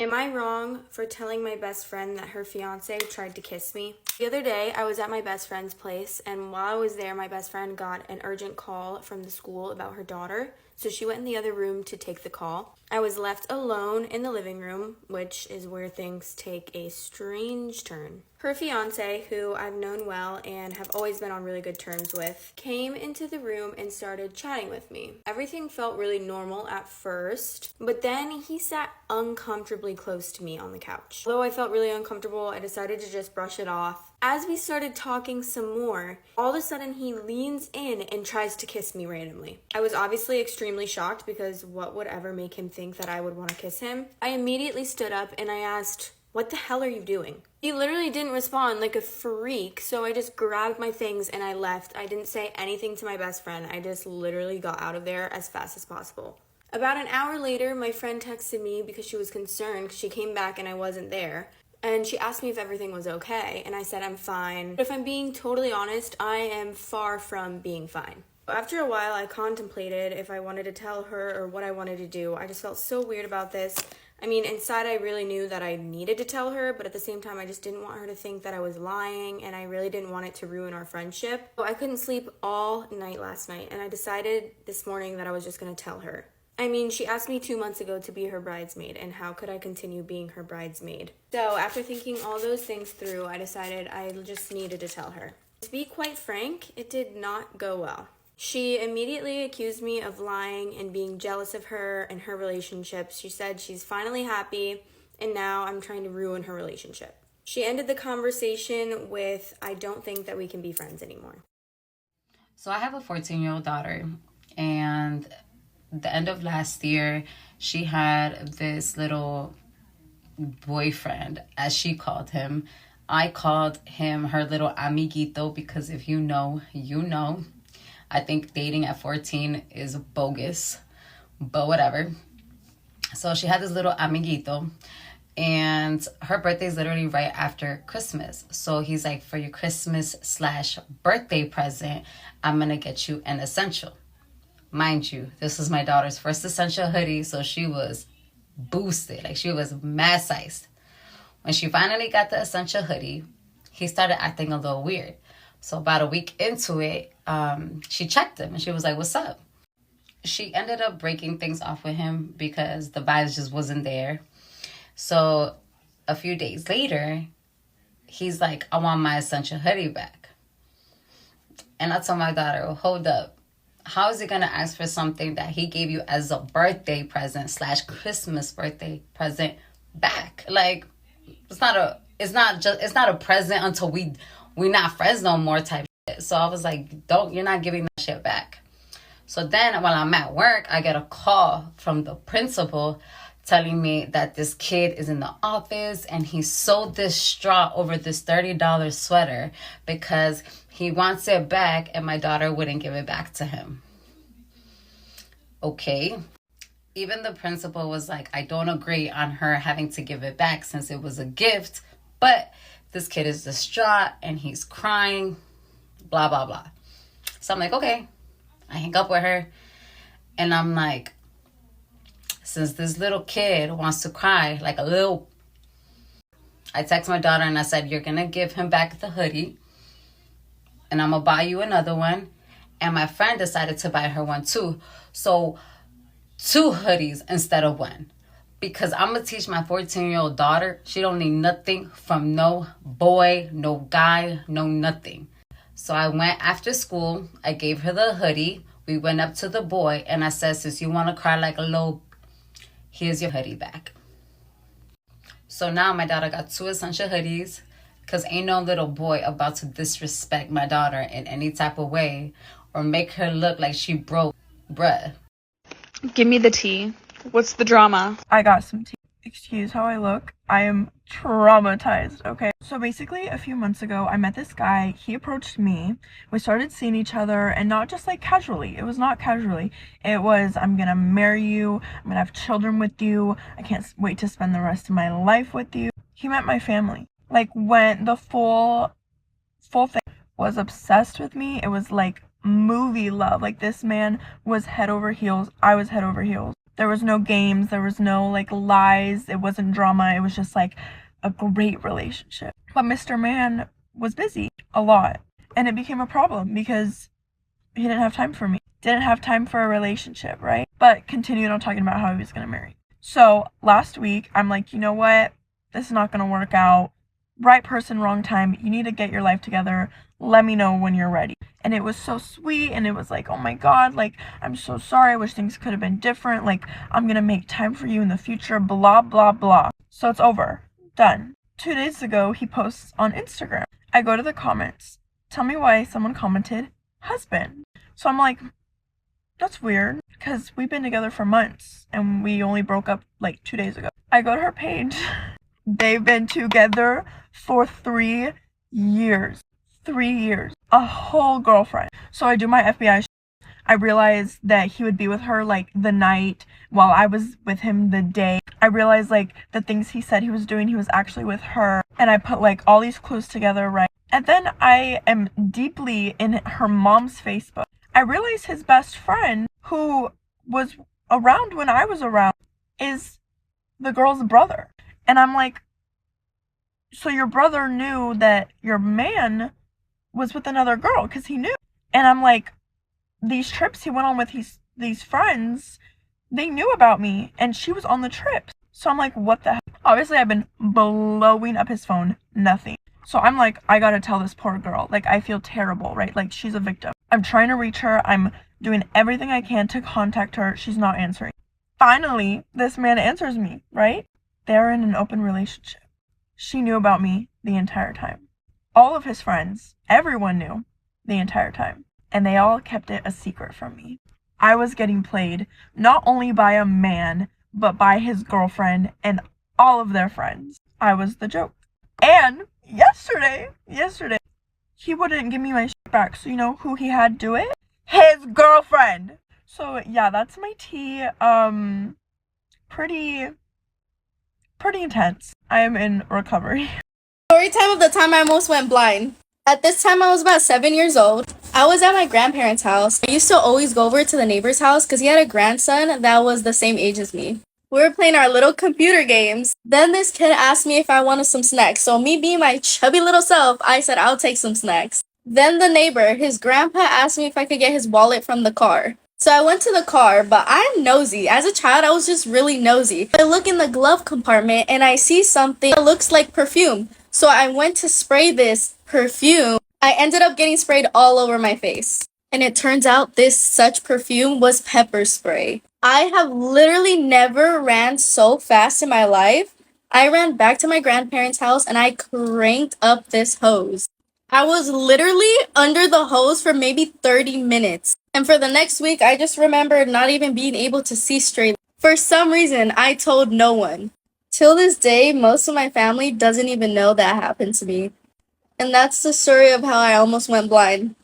Am I wrong for telling my best friend that her fiance tried to kiss me? The other day, I was at my best friend's place, and while I was there, my best friend got an urgent call from the school about her daughter, so she went in the other room to take the call. I was left alone in the living room, which is where things take a strange turn. Her fiance, who I've known well and have always been on really good terms with, came into the room and started chatting with me. Everything felt really normal at first, but then he sat uncomfortably close to me on the couch. Although I felt really uncomfortable, I decided to just brush it off. As we started talking some more, all of a sudden he leans in and tries to kiss me randomly. I was obviously extremely shocked because what would ever make him think that I would want to kiss him? I immediately stood up and I asked, "What the hell are you doing?" He literally didn't respond like a freak, so I just grabbed my things and I left. I didn't say anything to my best friend. I just literally got out of there as fast as possible. About an hour later, my friend texted me because she was concerned because she came back and I wasn't there. And she asked me if everything was okay, and I said I'm fine. But if I'm being totally honest, I am far from being fine. After a while, I contemplated if I wanted to tell her or what I wanted to do. I just felt so weird about this. I mean, inside I really knew that I needed to tell her, but at the same time, I just didn't want her to think that I was lying, and I really didn't want it to ruin our friendship. So I couldn't sleep all night last night, and I decided this morning that I was just gonna tell her. I mean, she asked me 2 months ago to be her bridesmaid, and how could I continue being her bridesmaid? So after thinking all those things through, I decided I just needed to tell her. To be quite frank, it did not go well. She immediately accused me of lying and being jealous of her and her relationship. She said she's finally happy, and now I'm trying to ruin her relationship. She ended the conversation with, "I don't think that we can be friends anymore." So I have a 14-year-old daughter, and the end of last year, she had this little boyfriend, as she called him. I called him her little amiguito because if you know, you know. I think dating at 14 is bogus, but whatever. So she had this little amiguito, and her birthday is literally right after Christmas. So he's like, for your Christmas/birthday present, I'm going to get you an essential. Mind you, this was my daughter's first essential hoodie, so she was boosted. Like, she was mad sized. When she finally got the essential hoodie, he started acting a little weird. So about a week into it, she checked him and she was like, "What's up?" She ended up breaking things off with him because the vibes just wasn't there. So a few days later, he's like, "I want my essential hoodie back." And I told my daughter, "Well, hold up. How is he going to ask for something that he gave you as a birthday present/Christmas birthday present back? Like, it's not a present until we not friends no more type shit." So I was like, you're not giving that shit back. So then while I'm at work, I get a call from the principal telling me that this kid is in the office and he's so distraught over this $30 sweater because he wants it back and my daughter wouldn't give it back to him. Okay. Even the principal was like, "I don't agree on her having to give it back since it was a gift, but this kid is distraught and he's crying, blah, blah, blah." So I'm like, okay. I hang up with her and I'm like, since this little kid wants to cry like a little, I text my daughter and I said, "You're going to give him back the hoodie and I'm going to buy you another one." And my friend decided to buy her one too. So 2 hoodies instead of 1. Because I'm going to teach my 14-year-old daughter, she don't need nothing from no boy, no guy, no nothing. So I went after school. I gave her the hoodie. We went up to the boy and I said, "Since you want to cry like a little, here's your hoodie back." So now my daughter got 2 essential hoodies because ain't no little boy about to disrespect my daughter in any type of way or make her look like she broke, bruh. Give me the tea. What's the drama? I got some tea. Excuse how I look. I am traumatized, okay? So basically, a few months ago, I met this guy. He approached me. We started seeing each other, and not just like casually. It was not casually. It was, "I'm gonna marry you. I'm gonna have children with you. I can't wait to spend the rest of my life with you." He met my family. Like, went the full thing. Was obsessed with me. It was like movie love. Like, this man was head over heels. I was head over heels. There was no games, there was no like lies, it wasn't drama, it was just like a great relationship. But Mr. Man was busy a lot, and it became a problem because he didn't have time for me. Didn't have time for a relationship, right? But continued on talking about how he was gonna marry. So last week, I'm like, you know what? This is not gonna work out. Right person, wrong time. You need to get your life together. Let me know when you're ready. And it was so sweet, and it was like, oh my god, like, I'm so sorry. I wish things could have been different. Like, I'm gonna make time for you in the future, blah, blah, blah. So it's over. Done. 2 days ago, he posts on Instagram. I go to the comments. Tell me why someone commented husband. So I'm like, that's weird, because we've been together for months, and we only broke up like 2 days ago. I go to her page. They've been together for 3 years. 3 years. A whole girlfriend. So I do my FBI. I realized that he would be with her like the night while I was with him the day. I realized like the things he said he was doing, he was actually with her. And I put like all these clues together, right? And then I am deeply in her mom's Facebook. I realized his best friend, who was around when I was around, is the girl's brother. And I'm like, so your brother knew that your man was with another girl, because he knew. And I'm like, these trips he went on with these friends, they knew about me, and she was on the trip. So I'm like, what the heck? Obviously, I've been blowing up his phone, nothing. So I'm like, I gotta tell this poor girl. Like, I feel terrible, right? Like, she's a victim. I'm trying to reach her. I'm doing everything I can to contact her. She's not answering. Finally, this man answers me, right? They're in an open relationship. She knew about me the entire time. All of his friends, everyone knew the entire time. And they all kept it a secret from me. I was getting played not only by a man, but by his girlfriend and all of their friends. I was the joke. And yesterday, he wouldn't give me my shit back. So you know who he had do it? His girlfriend. So yeah, that's my tea. Pretty intense. I am in recovery. Story time of the time I almost went blind. At this time, I was about 7 years old. I was at my grandparents' house. I used to always go over to the neighbor's house because he had a grandson that was the same age as me. We were playing our little computer games. Then this kid asked me if I wanted some snacks. So me being my chubby little self, I said I'll take some snacks. Then the neighbor, his grandpa, asked me if I could get his wallet from the car. So I went to the car, but I'm nosy. As a child, I was just really nosy. I look in the glove compartment and I see something that looks like perfume. So I went to spray this perfume. I ended up getting sprayed all over my face. And it turns out this such perfume was pepper spray. I have literally never ran so fast in my life. I ran back to my grandparents' house and I cranked up this hose. I was literally under the hose for maybe 30 minutes. And for the next week, I just remembered not even being able to see straight. For some reason, I told no one. Till this day, most of my family doesn't even know that happened to me. And that's the story of how I almost went blind.